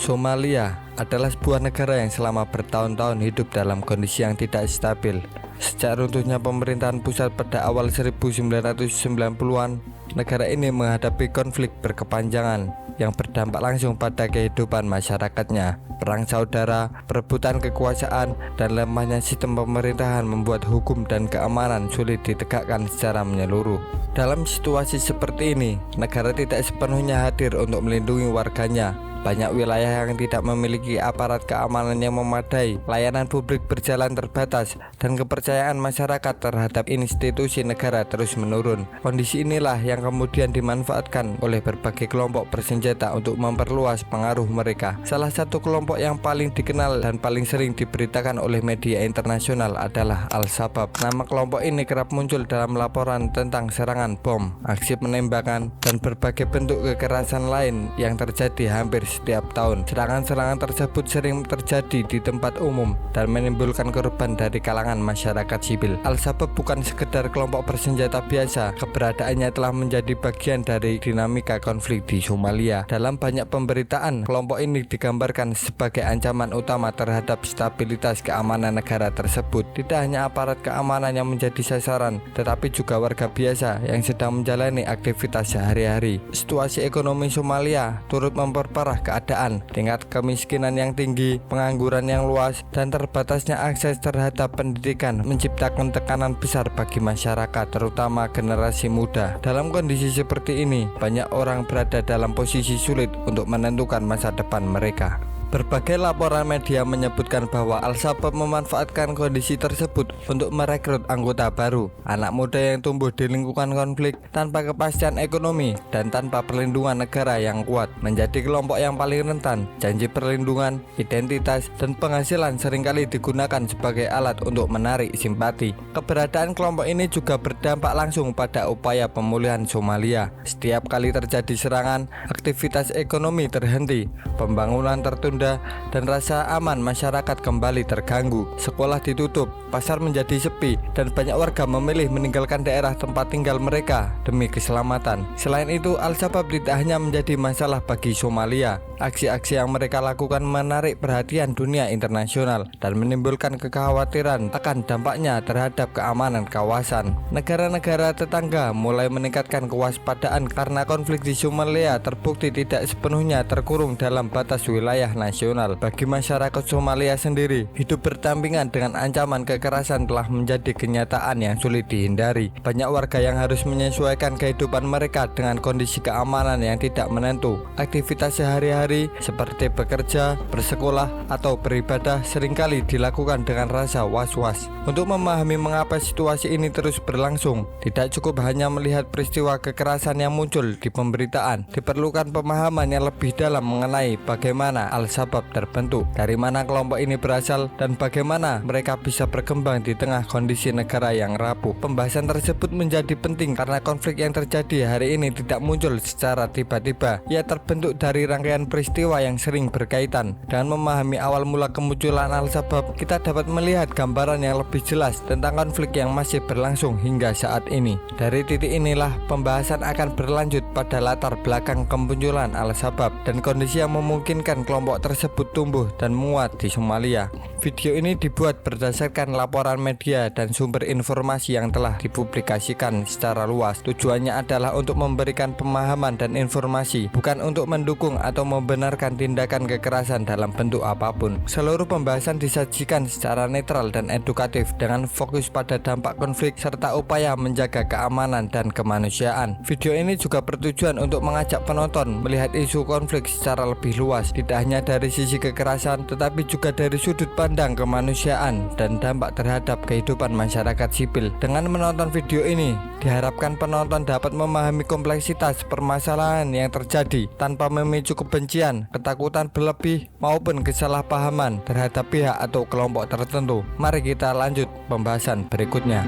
Somalia adalah sebuah negara yang selama bertahun-tahun hidup dalam kondisi yang tidak stabil. Sejak runtuhnya pemerintahan pusat pada awal 1990-an, negara ini menghadapi konflik berkepanjangan yang berdampak langsung pada kehidupan masyarakatnya. Perang saudara, perebutan kekuasaan, dan lemahnya sistem pemerintahan membuat hukum dan keamanan sulit ditegakkan secara menyeluruh. Dalam situasi seperti ini, negara tidak sepenuhnya hadir untuk melindungi warganya. Banyak wilayah yang tidak memiliki aparat keamanan yang memadai, layanan publik berjalan terbatas, dan kepercayaan masyarakat terhadap institusi negara terus menurun. Kondisi inilah yang kemudian dimanfaatkan oleh berbagai kelompok bersenjata untuk memperluas pengaruh mereka. Salah satu kelompok yang paling dikenal dan paling sering diberitakan oleh media internasional adalah Al-Shabaab. Nama kelompok ini kerap muncul dalam laporan tentang serangan bom, aksi penembakan, dan berbagai bentuk kekerasan lain yang terjadi hampir setiap tahun. Serangan-serangan tersebut sering terjadi di tempat umum dan menimbulkan korban dari kalangan masyarakat sipil. Al-Shabaab bukan sekedar kelompok bersenjata biasa, keberadaannya telah menjadi bagian dari dinamika konflik di Somalia. Dalam banyak pemberitaan, kelompok ini digambarkan sebagai ancaman utama terhadap stabilitas keamanan negara tersebut. Tidak hanya aparat keamanan yang menjadi sasaran, tetapi juga warga biasa yang sedang menjalani aktivitas sehari-hari. Situasi ekonomi Somalia turut memperparah keadaan. Tingkat kemiskinan yang tinggi, pengangguran yang luas, dan terbatasnya akses terhadap pendidikan menciptakan tekanan besar bagi masyarakat, terutama generasi muda. Dalam kondisi seperti ini, banyak orang berada dalam posisi sulit untuk menentukan masa depan mereka. Berbagai laporan media menyebutkan bahwa Al-Shabaab memanfaatkan kondisi tersebut untuk merekrut anggota baru, anak muda yang tumbuh di lingkungan konflik tanpa kepastian ekonomi dan tanpa perlindungan negara yang kuat. Menjadi kelompok yang paling rentan, janji perlindungan, identitas, dan penghasilan seringkali digunakan sebagai alat untuk menarik simpati. Keberadaan kelompok ini juga berdampak langsung pada upaya pemulihan Somalia. Setiap kali terjadi serangan, aktivitas ekonomi terhenti, pembangunan tertunda, dan rasa aman masyarakat kembali terganggu. Sekolah ditutup, pasar menjadi sepi, dan banyak warga memilih meninggalkan daerah tempat tinggal mereka demi keselamatan. Selain itu, Al-Shabaab tidak hanya menjadi masalah bagi Somalia. Aksi-aksi yang mereka lakukan menarik perhatian dunia internasional dan menimbulkan kekhawatiran akan dampaknya terhadap keamanan kawasan. Negara-negara tetangga mulai meningkatkan kewaspadaan karena konflik di Somalia terbukti tidak sepenuhnya terkurung dalam batas wilayah nasional. Bagi masyarakat Somalia sendiri, hidup berdampingan dengan ancaman kekerasan telah menjadi kenyataan yang sulit dihindari. Banyak warga yang harus menyesuaikan kehidupan mereka dengan kondisi keamanan yang tidak menentu. Aktivitas sehari-hari seperti bekerja, bersekolah, atau beribadah seringkali dilakukan dengan rasa was-was. Untuk memahami mengapa situasi ini terus berlangsung, tidak cukup hanya melihat peristiwa kekerasan yang muncul di pemberitaan. Diperlukan pemahaman yang lebih dalam mengenai bagaimana Al-Shabaab terbentuk, dari mana kelompok ini berasal, dan bagaimana mereka bisa berkembang di tengah kondisi negara yang rapuh. Pembahasan tersebut menjadi penting karena konflik yang terjadi hari ini tidak muncul secara tiba-tiba. Ia terbentuk dari rangkaian peristiwa yang sering berkaitan. Dengan memahami awal mula kemunculan Al-Shabaab, kita dapat melihat gambaran yang lebih jelas tentang konflik yang masih berlangsung hingga saat ini. Dari titik inilah pembahasan akan berlanjut pada latar belakang kemunculan Al-Shabaab dan kondisi yang memungkinkan kelompok tersebut tumbuh dan menguat di Somalia. Video ini dibuat berdasarkan laporan media dan sumber informasi yang telah dipublikasikan secara luas. Tujuannya adalah untuk memberikan pemahaman dan informasi, bukan untuk mendukung atau membenarkan tindakan kekerasan dalam bentuk apapun. Seluruh pembahasan disajikan secara netral dan edukatif dengan fokus pada dampak konflik serta upaya menjaga keamanan dan kemanusiaan. Video ini juga bertujuan untuk mengajak penonton melihat isu konflik secara lebih luas, tidak hanya dari sisi kekerasan tetapi juga dari sudut pandang kemanusiaan dan dampak terhadap kehidupan masyarakat sipil. Dengan menonton video ini, diharapkan penonton dapat memahami kompleksitas permasalahan yang terjadi tanpa memicu kebencian, ketakutan berlebih, maupun kesalahpahaman terhadap pihak atau kelompok tertentu. Mari kita lanjut pembahasan berikutnya.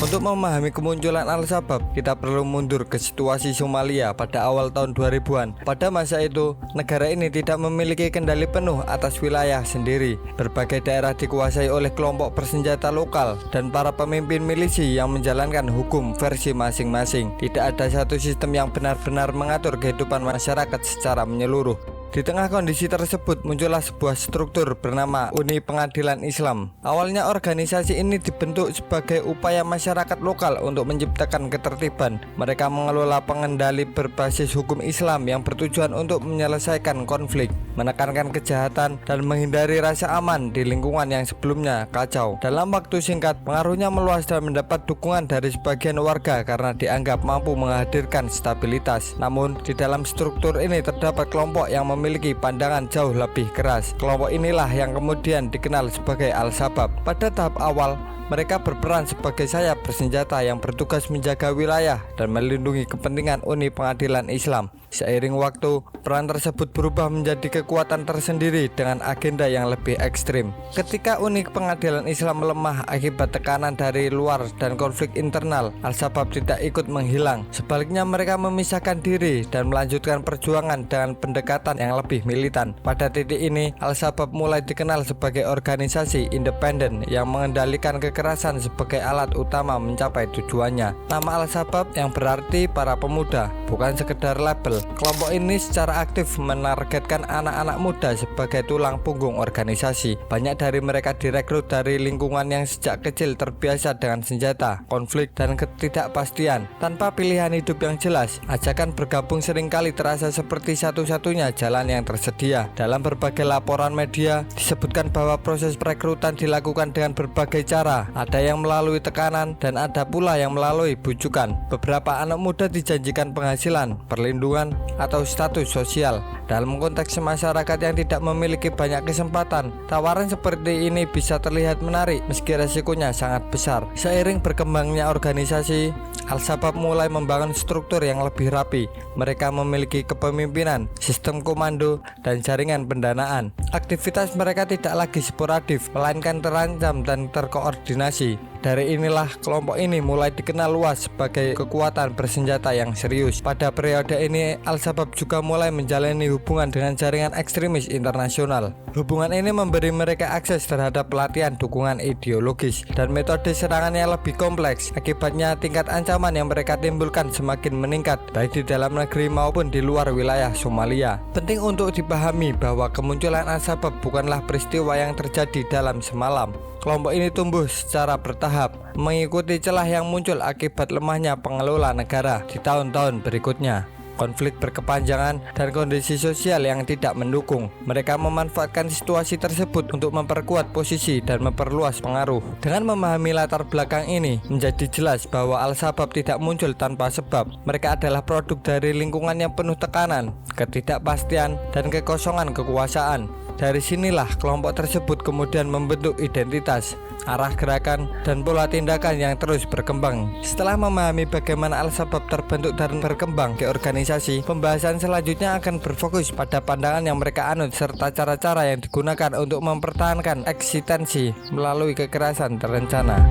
Untuk memahami kemunculan Al-Shabaab, kita perlu mundur ke situasi Somalia pada awal tahun 2000-an. Pada masa itu, negara ini tidak memiliki kendali penuh atas wilayah sendiri. Berbagai daerah dikuasai oleh kelompok bersenjata lokal dan para pemimpin milisi yang menjalankan hukum versi masing-masing. Tidak ada satu sistem yang benar-benar mengatur kehidupan masyarakat secara menyeluruh. Di tengah kondisi tersebut muncullah sebuah struktur bernama Uni Pengadilan Islam. Awalnya organisasi ini dibentuk sebagai upaya masyarakat lokal untuk menciptakan ketertiban. Mereka mengelola pengendali berbasis hukum Islam yang bertujuan untuk menyelesaikan konflik, menekankan kejahatan, dan menghindari rasa aman di lingkungan yang sebelumnya kacau. Dalam waktu singkat, pengaruhnya meluas dan mendapat dukungan dari sebagian warga karena dianggap mampu menghadirkan stabilitas. Namun, di dalam struktur ini terdapat kelompok yang memiliki pandangan jauh lebih keras. Kelompok inilah yang kemudian dikenal sebagai Al-Shabaab. Pada tahap awal, mereka berperan sebagai sayap bersenjata yang bertugas menjaga wilayah dan melindungi kepentingan Uni Pengadilan Islam. Seiring waktu, peran tersebut berubah menjadi kekuatan tersendiri dengan agenda yang lebih ekstrim. Ketika Uni Pengadilan Islam melemah akibat tekanan dari luar dan konflik internal, Al-Shabaab tidak ikut menghilang. Sebaliknya, mereka memisahkan diri dan melanjutkan perjuangan dengan pendekatan yang lebih militan. Pada titik ini, Al-Shabaab mulai dikenal sebagai organisasi independen yang mengendalikan kekerasan sebagai alat utama mencapai tujuannya. Nama Al-Shabaab yang berarti para pemuda, bukan sekedar label. Kelompok ini secara aktif menargetkan anak-anak muda sebagai tulang punggung organisasi. Banyak dari mereka direkrut dari lingkungan yang sejak kecil terbiasa dengan senjata, konflik, dan ketidakpastian. Tanpa pilihan hidup yang jelas, ajakan bergabung seringkali terasa seperti satu-satunya jalan yang tersedia. Dalam berbagai laporan media, disebutkan bahwa proses perekrutan dilakukan dengan berbagai cara. Ada yang melalui tekanan dan ada pula yang melalui bujukan. Beberapa anak muda dijanjikan penghasilan, perlindungan, atau status sosial. Dalam konteks masyarakat yang tidak memiliki banyak kesempatan, tawaran seperti ini bisa terlihat menarik meski resikonya sangat besar. Seiring berkembangnya organisasi, Al-Shabaab mulai membangun struktur yang lebih rapi. Mereka memiliki kepemimpinan, sistem komando, dan jaringan pendanaan. Aktivitas mereka tidak lagi sporadis, melainkan terancam dan terkoordinasi. Dari inilah kelompok ini mulai dikenal luas sebagai kekuatan bersenjata yang serius. Pada periode ini, Al-Shabaab juga mulai menjalani hubungan dengan jaringan ekstremis internasional. Hubungan ini memberi mereka akses terhadap pelatihan dukungan ideologis dan metode serangan yang lebih kompleks. Akibatnya, tingkat ancaman yang mereka timbulkan semakin meningkat, baik di dalam negeri maupun di luar wilayah Somalia. Penting untuk dipahami bahwa kemunculan Al-Shabaab bukanlah peristiwa yang terjadi dalam semalam. Kelompok ini tumbuh secara bertahap, mengikuti celah yang muncul akibat lemahnya pengelola negara di tahun-tahun berikutnya. Konflik berkepanjangan dan kondisi sosial yang tidak mendukung. Mereka memanfaatkan situasi tersebut untuk memperkuat posisi dan memperluas pengaruh. Dengan memahami latar belakang ini, menjadi jelas bahwa Al-Shabaab tidak muncul tanpa sebab. Mereka adalah produk dari lingkungan yang penuh tekanan, ketidakpastian, dan kekosongan kekuasaan. Dari sinilah kelompok tersebut kemudian membentuk identitas, arah gerakan, dan pola tindakan yang terus berkembang. Setelah memahami bagaimana Al-Shabaab terbentuk dan berkembang ke organisasi, pembahasan selanjutnya akan berfokus pada pandangan yang mereka anut serta cara-cara yang digunakan untuk mempertahankan eksistensi melalui kekerasan terencana.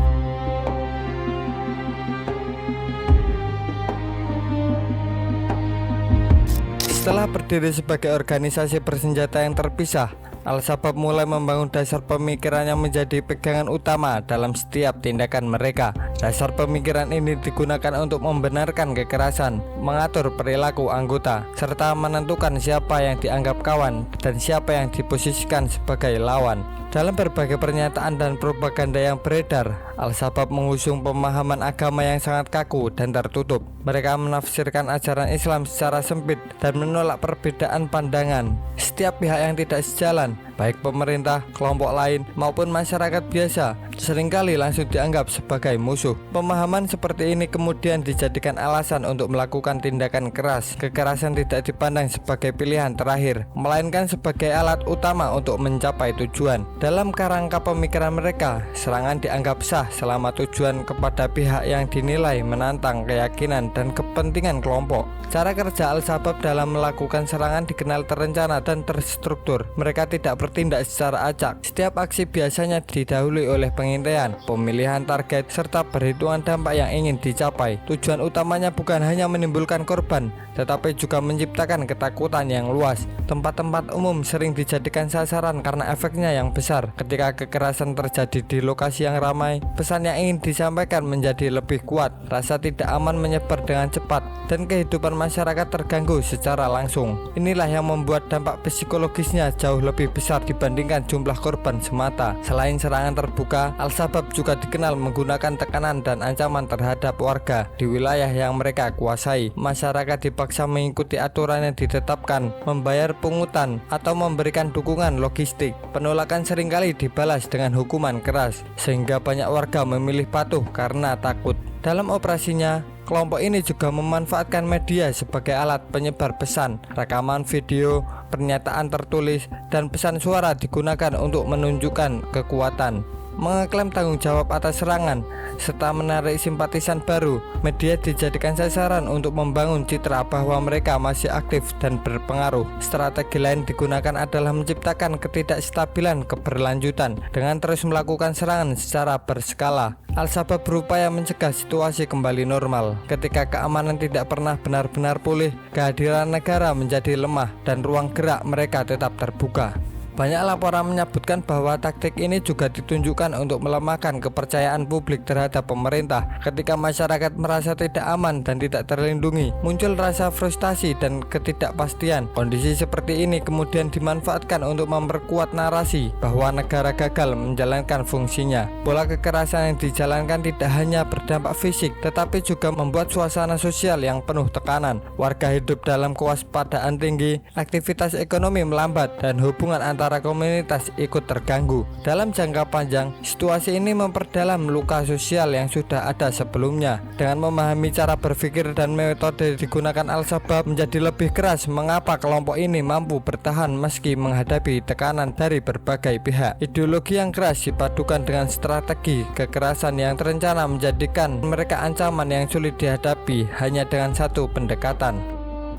Setelah berdiri sebagai organisasi bersenjata yang terpisah, Al-Shabaab mulai membangun dasar pemikiran yang menjadi pegangan utama dalam setiap tindakan mereka. Dasar pemikiran ini digunakan untuk membenarkan kekerasan, mengatur perilaku anggota, serta menentukan siapa yang dianggap kawan dan siapa yang diposisikan sebagai lawan. Dalam berbagai pernyataan dan propaganda yang beredar, Al-Shabaab mengusung pemahaman agama yang sangat kaku dan tertutup. Mereka menafsirkan ajaran Islam secara sempit dan menolak perbedaan pandangan. Setiap pihak yang tidak sejalan, baik pemerintah, kelompok lain, maupun masyarakat biasa, seringkali langsung dianggap sebagai musuh. Pemahaman seperti ini kemudian dijadikan alasan untuk melakukan tindakan keras. Kekerasan tidak dipandang sebagai pilihan terakhir, melainkan sebagai alat utama untuk mencapai tujuan. Dalam kerangka pemikiran mereka, serangan dianggap sah selama tujuan kepada pihak yang dinilai menantang keyakinan dan kepentingan kelompok. Cara kerja Al-Shabaab dalam melakukan serangan dikenal terencana dan terstruktur. Mereka tidak bertindak secara acak. Setiap aksi biasanya didahului oleh pengintaian, pemilihan target, serta perhitungan dampak yang ingin dicapai. Tujuan utamanya bukan hanya menimbulkan korban, tetapi juga menciptakan ketakutan yang luas. Tempat-tempat umum sering dijadikan sasaran karena efeknya yang besar. Ketika kekerasan terjadi di lokasi yang ramai, pesan yang ingin disampaikan menjadi lebih kuat. Rasa tidak aman menyebar dengan cepat dan kehidupan masyarakat terganggu secara langsung. Inilah yang membuat dampak psikologisnya jauh lebih besar dibandingkan jumlah korban semata. Selain serangan terbuka, Al-Shabaab juga dikenal menggunakan tekanan dan ancaman terhadap warga di wilayah yang mereka kuasai. Masyarakat dipaksa mengikuti aturan yang ditetapkan, membayar pungutan, atau memberikan dukungan logistik. Penolakan seringkali dibalas dengan hukuman keras, sehingga banyak warga memilih patuh karena takut. Dalam operasinya, kelompok ini juga memanfaatkan media sebagai alat penyebar pesan. Rekaman video, pernyataan tertulis, dan pesan suara digunakan untuk menunjukkan kekuatan, mengeklaim tanggung jawab atas serangan, serta menarik simpatisan baru. Media dijadikan sasaran untuk membangun citra bahwa mereka masih aktif dan berpengaruh. Strategi lain digunakan adalah menciptakan ketidakstabilan keberlanjutan dengan terus melakukan serangan secara berskala. Al-Shabaab berupaya mencegah situasi kembali normal. Ketika keamanan tidak pernah benar-benar pulih, kehadiran negara menjadi lemah dan ruang gerak mereka tetap terbuka. Banyak laporan menyebutkan bahwa taktik ini juga ditunjukkan untuk melemahkan kepercayaan publik terhadap pemerintah. Ketika masyarakat merasa tidak aman dan tidak terlindungi, muncul rasa frustasi dan ketidakpastian. Kondisi seperti ini kemudian dimanfaatkan untuk memperkuat narasi bahwa negara gagal menjalankan fungsinya. Pola kekerasan yang dijalankan tidak hanya berdampak fisik, tetapi juga membuat suasana sosial yang penuh tekanan. Warga hidup dalam kewaspadaan tinggi, aktivitas ekonomi melambat, dan hubungan antara komunitas ikut terganggu. Dalam jangka panjang, situasi ini memperdalam luka sosial yang sudah ada sebelumnya. Dengan memahami cara berpikir dan metode digunakan Al-Shabaab menjadi lebih keras, mengapa kelompok ini mampu bertahan meski menghadapi tekanan dari berbagai pihak. Ideologi yang keras dipadukan dengan strategi kekerasan yang terencana menjadikan mereka ancaman yang sulit dihadapi hanya dengan satu pendekatan.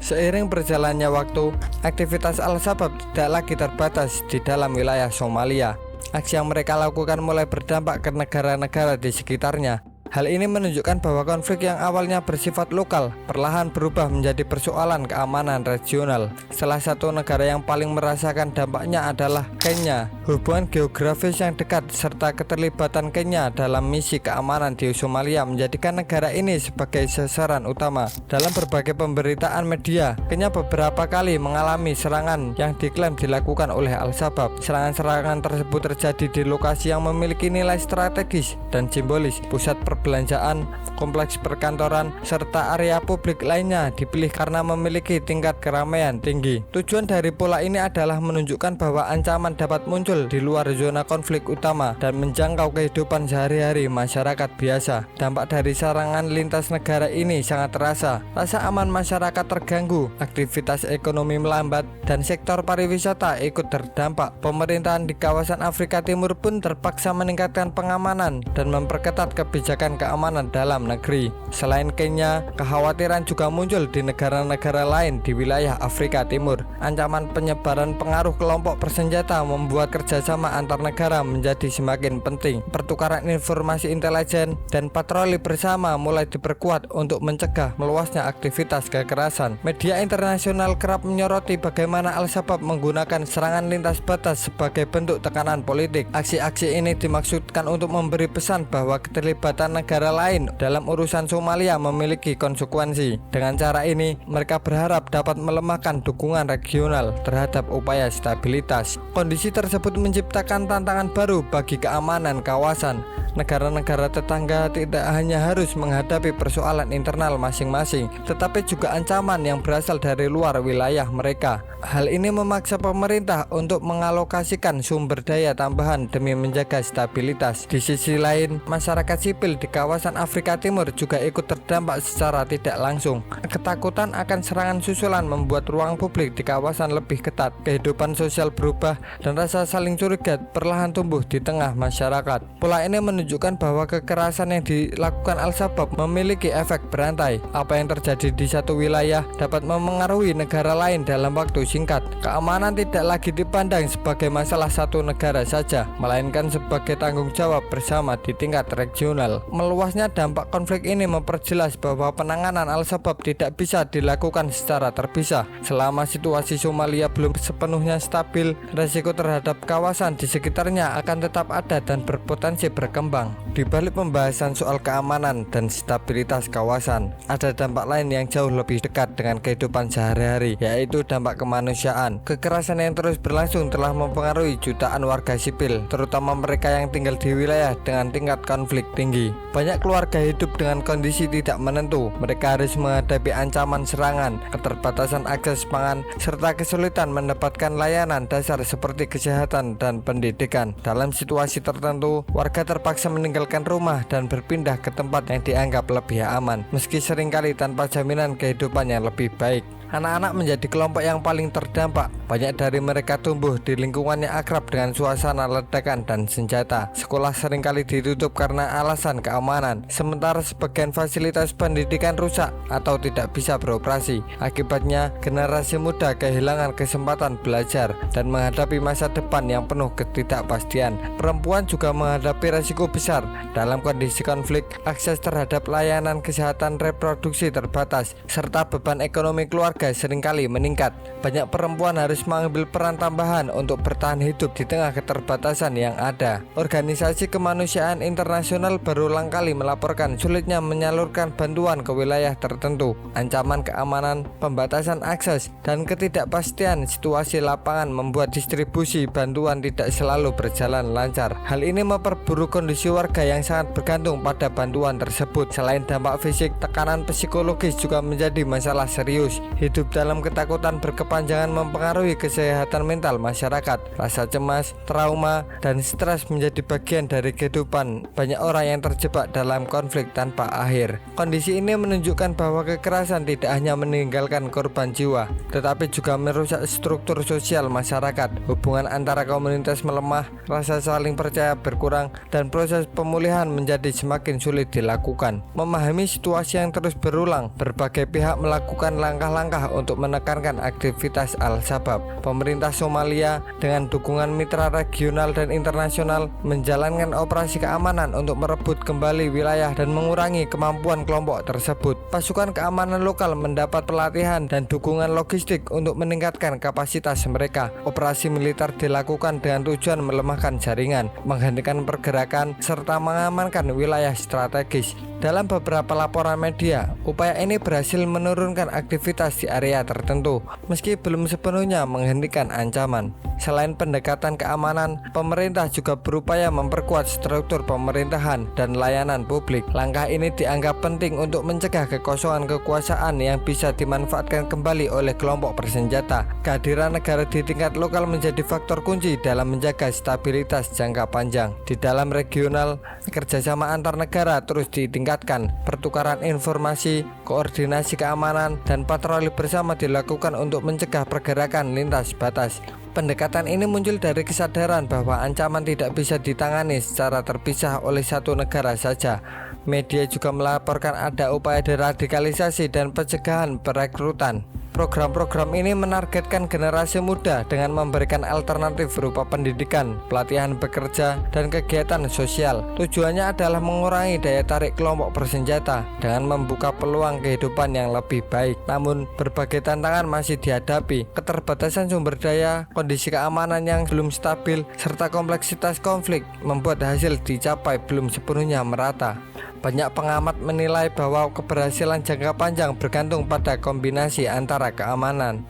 Seiring berjalannya waktu, aktivitas Al-Shabaab tidak lagi terbatas di dalam wilayah Somalia. Aksi yang mereka lakukan mulai berdampak ke negara-negara di sekitarnya. Hal ini menunjukkan bahwa konflik yang awalnya bersifat lokal perlahan berubah menjadi persoalan keamanan regional. Salah satu negara yang paling merasakan dampaknya adalah Kenya. Hubungan geografis yang dekat serta keterlibatan Kenya dalam misi keamanan di Somalia menjadikan negara ini sebagai sasaran utama. Dalam berbagai pemberitaan media, Kenya beberapa kali mengalami serangan yang diklaim dilakukan oleh Al-Shabaab. Serangan-serangan tersebut terjadi di lokasi yang memiliki nilai strategis dan simbolis. Pusat perbelanjaan, kompleks perkantoran, serta area publik lainnya dipilih karena memiliki tingkat keramaian tinggi. Tujuan dari pola ini adalah menunjukkan bahwa ancaman dapat muncul di luar zona konflik utama dan menjangkau kehidupan sehari-hari masyarakat biasa. Dampak dari serangan lintas negara ini sangat terasa. Rasa aman masyarakat terganggu, aktivitas ekonomi melambat, dan sektor pariwisata ikut terdampak. Pemerintahan di kawasan Afrika Timur pun terpaksa meningkatkan pengamanan dan memperketat kebijakan keamanan dalam negeri. Selain Kenya, kekhawatiran juga muncul di negara-negara lain di wilayah Afrika Timur. Ancaman penyebaran pengaruh kelompok bersenjata membuat kerjasama antar negara menjadi semakin penting. Pertukaran informasi intelijen dan patroli bersama mulai diperkuat untuk mencegah meluasnya aktivitas kekerasan. Media internasional kerap menyoroti bagaimana Al-Shabaab menggunakan serangan lintas batas sebagai bentuk tekanan politik. Aksi-aksi ini dimaksudkan untuk memberi pesan bahwa keterlibatan negara lain dalam urusan Somalia memiliki konsekuensi. Dengan cara ini, mereka berharap dapat melemahkan dukungan regional terhadap upaya stabilitas. Kondisi tersebut menciptakan tantangan baru bagi keamanan kawasan. Negara-negara tetangga tidak hanya harus menghadapi persoalan internal masing-masing, tetapi juga ancaman yang berasal dari luar wilayah mereka. Hal ini memaksa pemerintah untuk mengalokasikan sumber daya tambahan demi menjaga stabilitas. Di sisi lain, masyarakat sipil di kawasan Afrika Timur juga ikut terdampak secara tidak langsung. Ketakutan akan serangan susulan membuat ruang publik di kawasan lebih ketat, kehidupan sosial berubah, dan rasa saling saling curiga perlahan tumbuh di tengah masyarakat. Pola ini menunjukkan bahwa kekerasan yang dilakukan Al-Shabaab memiliki efek berantai. Apa yang terjadi di satu wilayah dapat memengaruhi negara lain dalam waktu singkat. Keamanan tidak lagi dipandang sebagai masalah satu negara saja, melainkan sebagai tanggung jawab bersama di tingkat regional. Meluasnya dampak konflik ini memperjelas bahwa penanganan Al-Shabaab tidak bisa dilakukan secara terpisah. Selama situasi Somalia belum sepenuhnya stabil, resiko terhadap kawasan di sekitarnya akan tetap ada dan berpotensi berkembang. Di balik pembahasan soal keamanan dan stabilitas kawasan, ada dampak lain yang jauh lebih dekat dengan kehidupan sehari-hari, yaitu dampak kemanusiaan. Kekerasan yang terus berlangsung telah mempengaruhi jutaan warga sipil, terutama mereka yang tinggal di wilayah dengan tingkat konflik tinggi. Banyak keluarga hidup dengan kondisi tidak menentu. Mereka harus menghadapi ancaman serangan, keterbatasan akses pangan, serta kesulitan mendapatkan layanan dasar seperti kesehatan dan pendidikan. Dalam situasi tertentu, warga terpaksa meninggalkan rumah dan berpindah ke tempat yang dianggap lebih aman, meski seringkali tanpa jaminan kehidupan yang lebih baik. Anak-anak menjadi kelompok yang paling terdampak. Banyak dari mereka tumbuh di lingkungan yang akrab dengan suasana ledakan dan senjata. Sekolah seringkali ditutup karena alasan keamanan, sementara sebagian fasilitas pendidikan rusak atau tidak bisa beroperasi. Akibatnya, generasi muda kehilangan kesempatan belajar dan menghadapi masa depan yang penuh ketidakpastian. Perempuan juga menghadapi resiko besar. Dalam kondisi konflik, akses terhadap layanan kesehatan reproduksi terbatas, serta beban ekonomi keluarga seringkali meningkat. Banyak perempuan harus mengambil peran tambahan untuk bertahan hidup di tengah keterbatasan yang ada. Organisasi kemanusiaan internasional berulang kali melaporkan sulitnya menyalurkan bantuan ke wilayah tertentu. Ancaman keamanan, pembatasan akses, dan ketidakpastian situasi lapangan membuat distribusi bantuan tidak selalu berjalan lancar. Hal ini memperburuk kondisi warga yang sangat bergantung pada bantuan tersebut. Selain dampak fisik, tekanan psikologis juga menjadi masalah serius. Hidup dalam ketakutan berkepanjangan mempengaruhi kesehatan mental masyarakat. Rasa cemas, trauma, dan stres menjadi bagian dari kehidupan banyak orang yang terjebak dalam konflik tanpa akhir. Kondisi ini menunjukkan bahwa kekerasan tidak hanya meninggalkan korban jiwa, tetapi juga merusak struktur sosial masyarakat. Hubungan antara komunitas melemah, rasa saling percaya berkurang, dan proses pemulihan menjadi semakin sulit dilakukan. Memahami situasi yang terus berulang, berbagai pihak melakukan langkah-langkah untuk menekankan aktivitas Al-Shabaab. Pemerintah Somalia dengan dukungan mitra regional dan internasional menjalankan operasi keamanan untuk merebut kembali wilayah dan mengurangi kemampuan kelompok tersebut. Pasukan keamanan lokal mendapat pelatihan dan dukungan logistik untuk meningkatkan kapasitas mereka. Operasi militer dilakukan dengan tujuan melemahkan jaringan, menghentikan pergerakan, serta mengamankan wilayah strategis. Dalam beberapa laporan media, upaya ini berhasil menurunkan aktivitas di area tertentu, meski belum sepenuhnya menghentikan ancaman. Selain pendekatan keamanan, pemerintah juga berupaya memperkuat struktur pemerintahan dan layanan publik. Langkah ini dianggap penting untuk mencegah kekosongan kekuasaan yang bisa dimanfaatkan kembali oleh kelompok bersenjata. Kehadiran negara di tingkat lokal menjadi faktor kunci dalam menjaga stabilitas jangka panjang. Di dalam regional, kerjasama antar negara terus ditingkatkan. Pertukaran informasi, koordinasi keamanan, dan patroli bersama dilakukan untuk mencegah pergerakan lintas batas. Pendekatan ini muncul dari kesadaran bahwa ancaman tidak bisa ditangani secara terpisah oleh satu negara saja. Media juga melaporkan ada upaya deradikalisasi dan pencegahan perekrutan. Program-program ini menargetkan generasi muda dengan memberikan alternatif berupa pendidikan, pelatihan bekerja, dan kegiatan sosial. Tujuannya adalah mengurangi daya tarik kelompok bersenjata dengan membuka peluang kehidupan yang lebih baik. Namun, berbagai tantangan masih dihadapi. Keterbatasan sumber daya, kondisi keamanan yang belum stabil, serta kompleksitas konflik membuat hasil dicapai belum sepenuhnya merata. Banyak pengamat menilai bahwa keberhasilan jangka panjang bergantung pada kombinasi antara keamanan,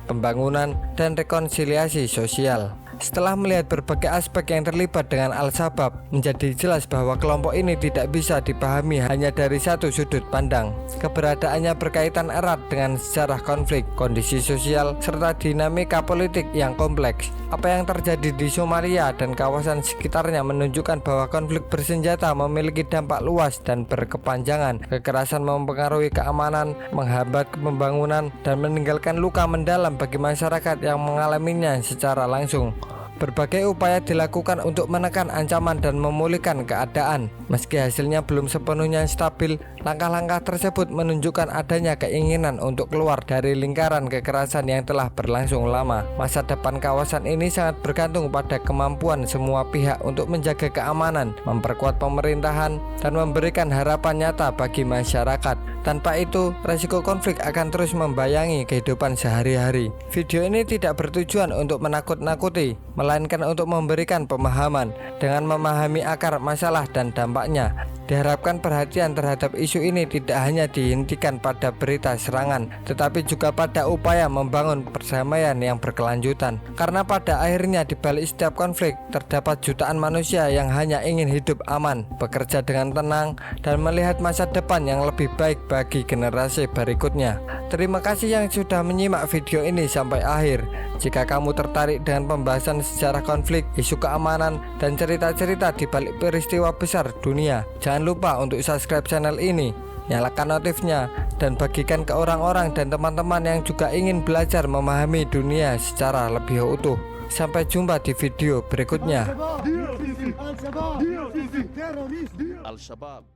pembangunan, dan rekonsiliasi sosial. Setelah melihat berbagai aspek yang terlibat dengan Al-Shabaab, menjadi jelas bahwa kelompok ini tidak bisa dipahami hanya dari satu sudut pandang. Keberadaannya berkaitan erat dengan sejarah konflik, kondisi sosial, serta dinamika politik yang kompleks. Apa yang terjadi di Somalia dan kawasan sekitarnya menunjukkan bahwa konflik bersenjata memiliki dampak luas dan berkepanjangan. Kekerasan mempengaruhi keamanan, menghambat pembangunan, dan meninggalkan luka mendalam bagi masyarakat yang mengalaminya secara langsung. Berbagai upaya dilakukan untuk menekan ancaman dan memulihkan keadaan. Meski hasilnya belum sepenuhnya stabil, langkah-langkah tersebut menunjukkan adanya keinginan untuk keluar dari lingkaran kekerasan yang telah berlangsung lama. Masa depan kawasan ini sangat bergantung pada kemampuan semua pihak untuk menjaga keamanan, memperkuat pemerintahan, dan memberikan harapan nyata bagi masyarakat. Tanpa itu, resiko konflik akan terus membayangi kehidupan sehari-hari. Video ini tidak bertujuan untuk menakut-nakuti, melainkan untuk memberikan pemahaman. Dengan memahami akar masalah dan dampaknya, diharapkan perhatian terhadap isu ini tidak hanya dihentikan pada berita serangan, tetapi juga pada upaya membangun perdamaian yang berkelanjutan. Karena pada akhirnya di balik setiap konflik terdapat jutaan manusia yang hanya ingin hidup aman, bekerja dengan tenang, dan melihat masa depan yang lebih baik bagi generasi berikutnya. Terima kasih yang sudah menyimak video ini sampai akhir. Jika kamu tertarik dengan pembahasan sejarah konflik, isu keamanan, dan cerita-cerita di balik peristiwa besar dunia, jangan lupa untuk subscribe channel ini, nyalakan notifnya, dan bagikan ke orang-orang dan teman-teman yang juga ingin belajar memahami dunia secara lebih utuh. Sampai jumpa di video berikutnya. Al-Shabaab